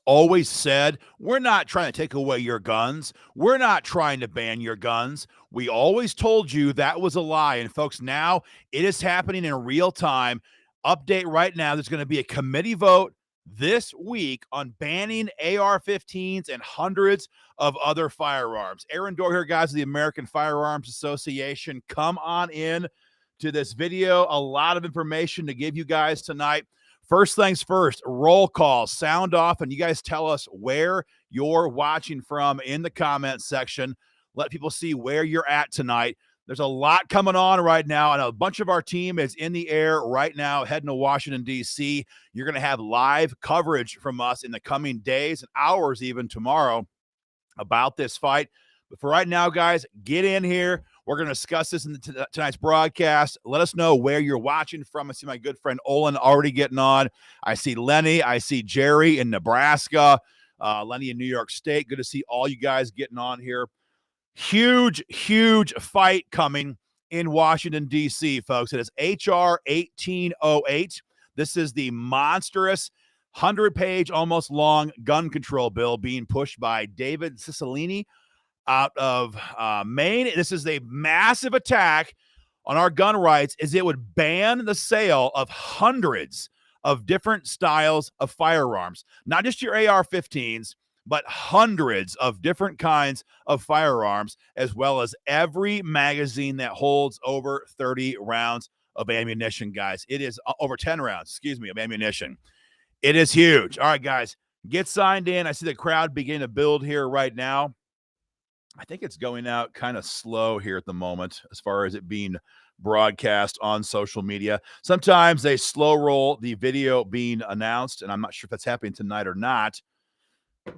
always said, we're not trying to take away your guns. We're not trying to ban your guns. We always told you that was a lie. And folks, now it is happening in real time. Update right now. There's going to be a committee vote this week on banning AR-15s and hundreds of other firearms. Aaron Dorr here, guys, of the American Firearms Association. Come on in to this video. A lot of information to give you guys tonight. First things first, roll call, sound off, and you guys tell us where you're watching from in the comment section. Let people see where you're at tonight. There's a lot coming on right now, and a bunch of our team is in the air right now heading to Washington, D.C. You're going to have live coverage from us in the coming days and hours, even tomorrow, about this fight. But for right now, guys, get in here. We're going to discuss this in tonight's broadcast. Let us know where you're watching from. I see my good friend Olin already getting on. I see Lenny. I see Jerry in Nebraska. Lenny in New York State. Good to see all you guys getting on here. Huge, huge fight coming in Washington, D.C., folks. It is H.R. 1808. This is the monstrous 100-page, almost long gun control bill being pushed by David Cicilline out of Maine. This is a massive attack on our gun rights, as it would ban the sale of hundreds of different styles of firearms, not just your AR-15s, but hundreds of different kinds of firearms, as well as every magazine that holds over 30 rounds of ammunition, guys. It is over 10 rounds, of ammunition. It is huge. All right, guys, get signed in. I see the crowd beginning to build here right now. I think it's going out kind of slow here at the moment as far as it being broadcast on social media. Sometimes they slow roll the video being announced, and I'm not sure if that's happening tonight or not,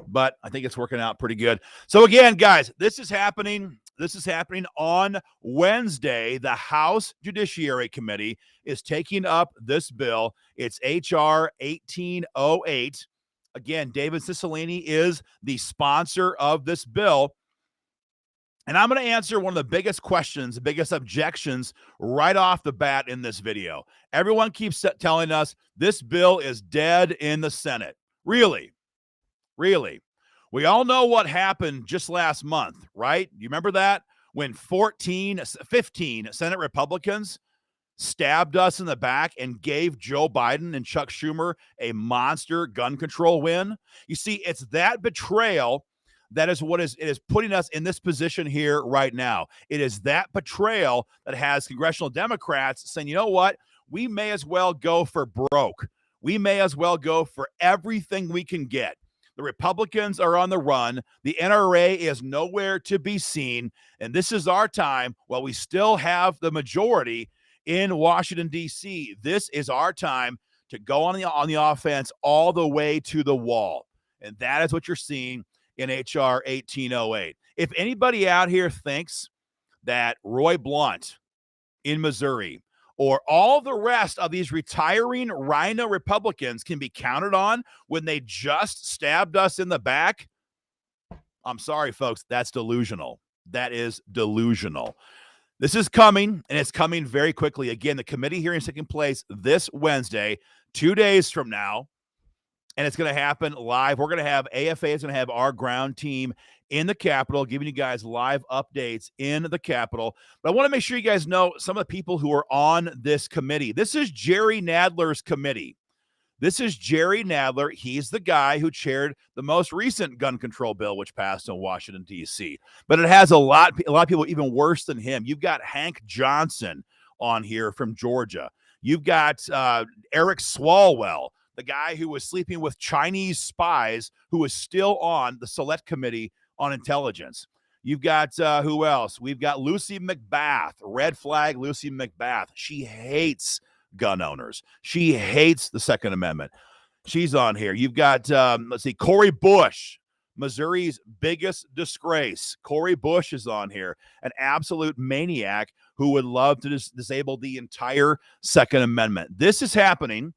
but I think it's working out pretty good. So again, guys, this is happening. This is happening on Wednesday. The House Judiciary Committee is taking up this bill. It's H.R. 1808. Again, David Cicilline is the sponsor of this bill. And I'm going to answer one of the biggest questions, the biggest objections right off the bat in this video. Everyone keeps telling us this bill is dead in the Senate. Really? Really? We all know what happened just last month, right? You remember that? When 15 Senate Republicans stabbed us in the back and gave Joe Biden and Chuck Schumer a monster gun control win? You see, it's that betrayal that is what is putting us in this position here right now. It is that betrayal that has congressional Democrats saying, you know what? We may as well go for broke. We may as well go for everything we can get. The Republicans are on the run. The NRA is nowhere to be seen. And this is our time. While we still have the majority in Washington, D.C., this is our time to go on the offense all the way to the wall. And that is what you're seeing in H.R. 1808. If anybody out here thinks that Roy Blunt in Missouri or all the rest of these retiring rhino Republicans can be counted on when they just stabbed us in the back, I'm sorry, folks, that's delusional. That is delusional. This is coming, and it's coming very quickly. Again, the committee hearing is taking place this Wednesday, 2 days from now. And it's going to happen live. We're going to have AFA is going to have our ground team in the Capitol, giving you guys live updates in the Capitol. But I want to make sure you guys know some of the people who are on this committee. This is Jerry Nadler's committee. This is Jerry Nadler. He's the guy who chaired the most recent gun control bill, which passed in Washington, D.C. But it has a lot of people even worse than him. You've got Hank Johnson on here from Georgia. You've got Eric Swalwell, the guy who was sleeping with Chinese spies, who is still on the Select Committee on Intelligence. You've got who else? We've got Lucy McBath, red flag Lucy McBath. She hates gun owners. She hates the Second Amendment. She's on here. You've got, Cori Bush, Missouri's biggest disgrace. Cori Bush is on here, an absolute maniac who would love to disable the entire Second Amendment. This is happening.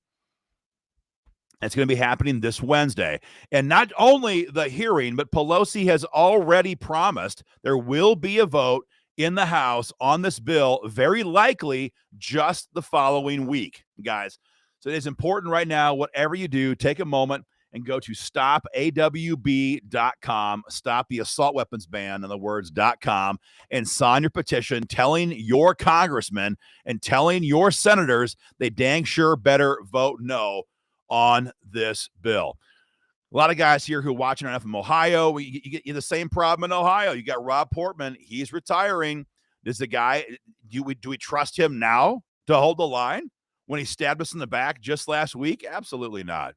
It's going to be happening this Wednesday. And not only the hearing, but Pelosi has already promised there will be a vote in the House on this bill, very likely just the following week, guys. So it is important right now, whatever you do, take a moment and go to stopawb.com, stop the assault weapons ban, in the words.com, and sign your petition telling your congressmen and telling your senators they dang sure better vote no on this bill. A lot of guys here who are watching on from Ohio, you get the same problem in Ohio. You got Rob Portman. He's retiring. Does the guy, do we trust him now to hold the line when he stabbed us in the back just last week? Absolutely not.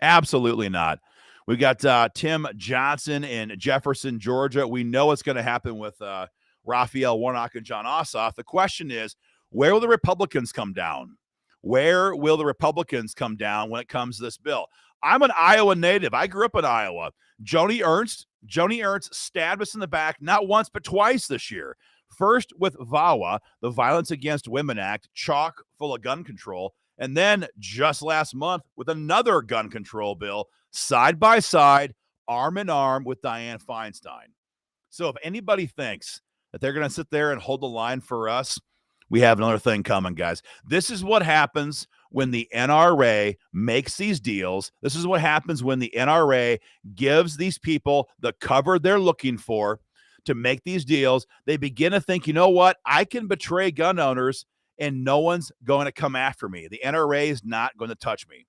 Absolutely not. We got Tim Johnson in Jefferson, Georgia. We know what's going to happen with Raphael Warnock and John Ossoff. The question is, where will the Republicans come down? Where will the Republicans come down when it comes to this bill? I'm an Iowa native. I grew up in Iowa. Joni Ernst stabbed us in the back not once but twice this year. First with VAWA, the Violence Against Women Act, chock full of gun control, and then just last month with another gun control bill, side by side, arm in arm with Dianne Feinstein. So if anybody thinks that they're going to sit there and hold the line for us, we have another thing coming, guys. This is what happens when the NRA makes these deals. This is what happens when the NRA gives these people the cover they're looking for to make these deals. They begin to think, you know what? I can betray gun owners and no one's going to come after me. The NRA is not going to touch me.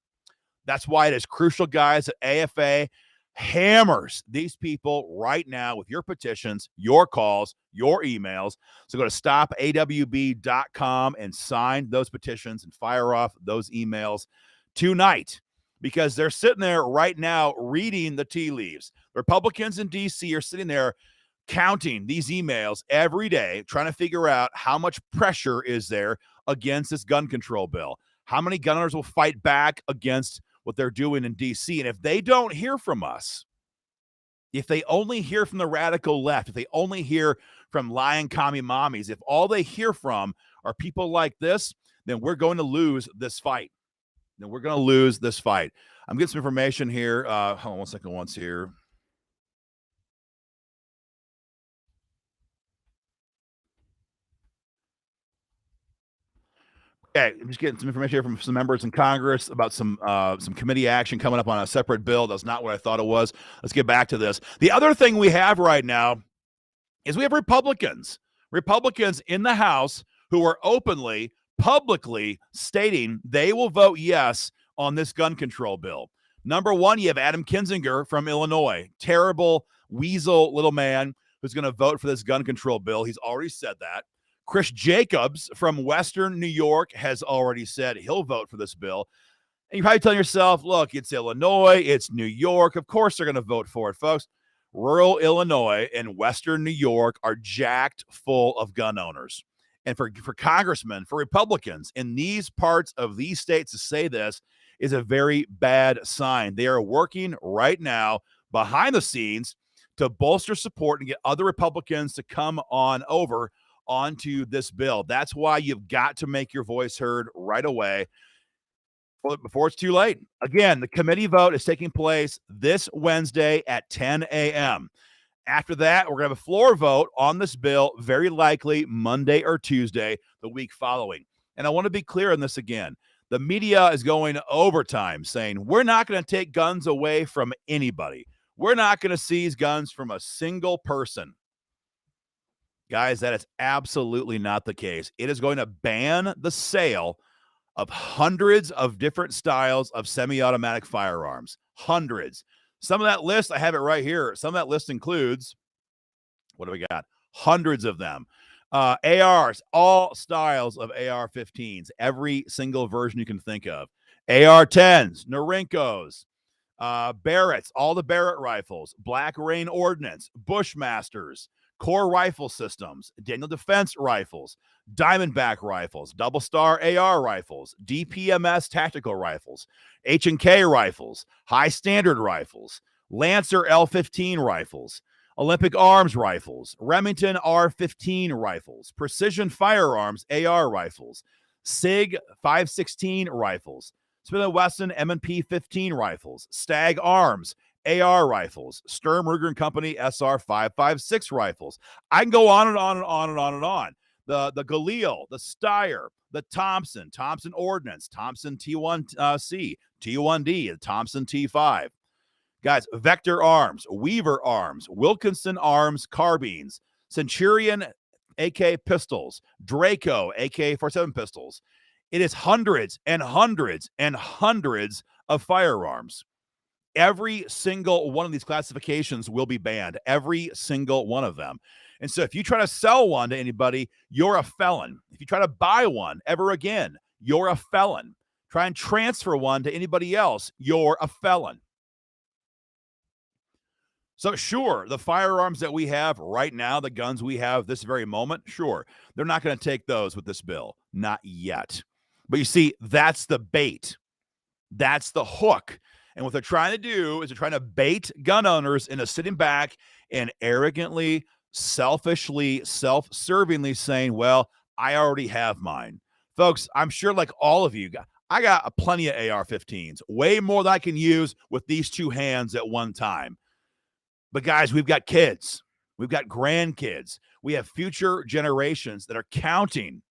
That's why it is crucial, guys, that AFA hammers these people right now with your petitions, your calls, your emails. So go to stopawb.com and sign those petitions and fire off those emails tonight, because they're sitting there right now reading the tea leaves. Republicans in D.C. are sitting there counting these emails every day, trying to figure out how much pressure is there against this gun control bill. How many gun owners will fight back against what they're doing in D.C.? And if they don't hear from us, if they only hear from the radical left, if they only hear from lying commie mommies, if all they hear from are people like this, then we're going to lose this fight. I'm getting some information here. Hold on one second once here. Okay, I'm just getting some information here from some members in Congress about some committee action coming up on a separate bill. That's not what I thought it was. Let's get back to this. The other thing we have right now is we have Republicans in the House who are openly, publicly stating they will vote yes on this gun control bill. Number one, you have Adam Kinzinger from Illinois, terrible weasel little man who's going to vote for this gun control bill. He's already said that. Chris Jacobs from Western New York has already said he'll vote for this bill. And you're probably telling yourself, look, it's Illinois, it's New York. Of course they're going to vote for it, folks. Rural Illinois and Western New York are jacked full of gun owners. And for congressmen, for Republicans in these parts of these states to say this is a very bad sign. They are working right now behind the scenes to bolster support and get other Republicans to come on over onto this bill. That's why you've got to make your voice heard right away before it's too late. Again, the committee vote is taking place this Wednesday at 10 a.m. After that, we're going to have a floor vote on this bill, very likely Monday or Tuesday, the week following. And I want to be clear on this again. The media is going overtime saying we're not going to take guns away from anybody. We're not going to seize guns from a single person. Guys, that is absolutely not the case. It is going to ban the sale of hundreds of different styles of semi-automatic firearms. Hundreds. Some of that list, I have it right here. Some of that list includes, what do we got? Hundreds of them. ARs, all styles of AR-15s, every single version you can think of. AR-10s, Norinkos, Barretts, all the Barrett rifles, Black Rain Ordnance, Bushmasters, Core Rifle Systems, Daniel Defense Rifles, Diamondback Rifles, Double Star AR Rifles, DPMS Tactical Rifles, H&K Rifles, High Standard Rifles, Lancer L15 Rifles, Olympic Arms Rifles, Remington R15 Rifles, Precision Firearms AR Rifles, SIG 516 Rifles, Smith & Wesson M&P 15 Rifles, Stag Arms AR rifles, Sturm Ruger & Company SR 556 rifles. I can go on and on and on and on and on. the Galil, the Steyr, the Thompson Ordnance, Thompson T1C, T1D, the Thompson T5. Guys, Vector Arms, Weaver Arms, Wilkinson Arms Carbines, Centurion AK pistols, Draco AK-47 pistols. It is hundreds and hundreds and hundreds of firearms. Every single one of these classifications will be banned, every single one of them. And so if you try to sell one to anybody, you're a felon. If you try to buy one ever again, you're a felon. Try and transfer one to anybody else, you're a felon. So sure, the firearms that we have right now, the guns we have this very moment, sure, they're not going to take those with this bill. Not yet. But you see, that's the bait. That's the hook. And what they're trying to do is they're trying to bait gun owners into sitting back and arrogantly, selfishly, self-servingly saying, well, I already have mine. Folks, I'm sure like all of you, I got plenty of AR-15s, way more than I can use with these two hands at one time. But guys, we've got kids. We've got grandkids. We have future generations that are counting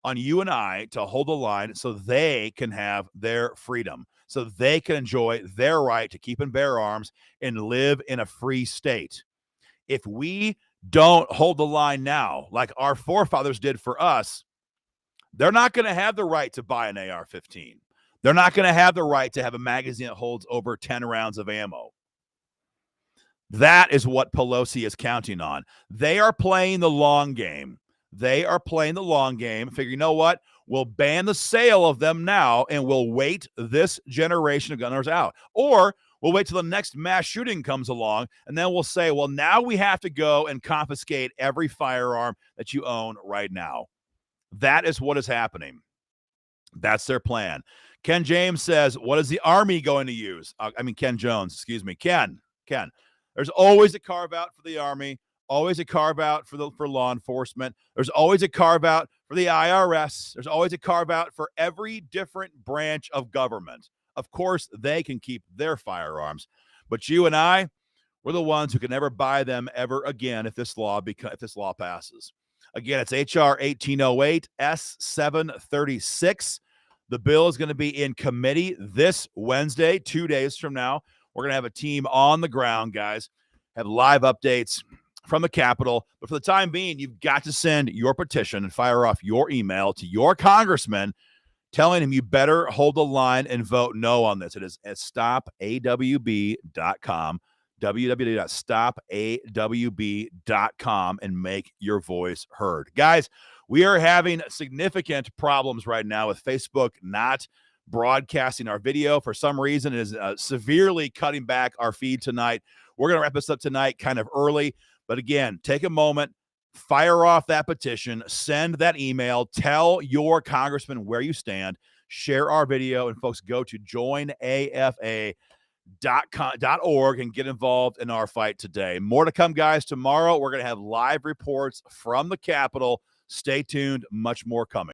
on you and I to hold the line so they can have their freedom, so they can enjoy their right to keep and bear arms and live in a free state. If we don't hold the line now, like our forefathers did for us, they're not going to have the right to buy an AR-15. They're not going to have the right to have a magazine that holds over 10 rounds of ammo. That is what Pelosi is counting on. They are playing the long game. They are playing the long game. Figure, you know what? We'll ban the sale of them now, and we'll wait this generation of gun owners out. Or we'll wait till the next mass shooting comes along, and then we'll say, well, now we have to go and confiscate every firearm that you own right now. That is what is happening. That's their plan. Ken James says, what is the Army going to use? Ken Jones, excuse me. Ken. There's always a carve-out for the Army, always a carve-out for law enforcement. There's always a carve-out for the IRS. There's always a carve-out for every different branch of government. Of course, they can keep their firearms. But you and I, we're the ones who can never buy them ever again if this law passes. Again, it's H.R. 1808, S736. The bill is going to be in committee this Wednesday, 2 days from now. We're going to have a team on the ground, guys, have live updates from the Capitol. But for the time being, you've got to send your petition and fire off your email to your congressman telling him you better hold the line and vote no on this. It is at stopawb.com, www.stopawb.com, and make your voice heard. Guys, we are having significant problems right now with Facebook not broadcasting our video. For some reason, it is severely cutting back our feed tonight. We're going to wrap this up tonight kind of early. But again, take a moment, fire off that petition, send that email, tell your congressman where you stand, share our video, and folks, go to joinafa.org and get involved in our fight today. More to come, guys. Tomorrow, we're going to have live reports from the Capitol. Stay tuned. Much more coming.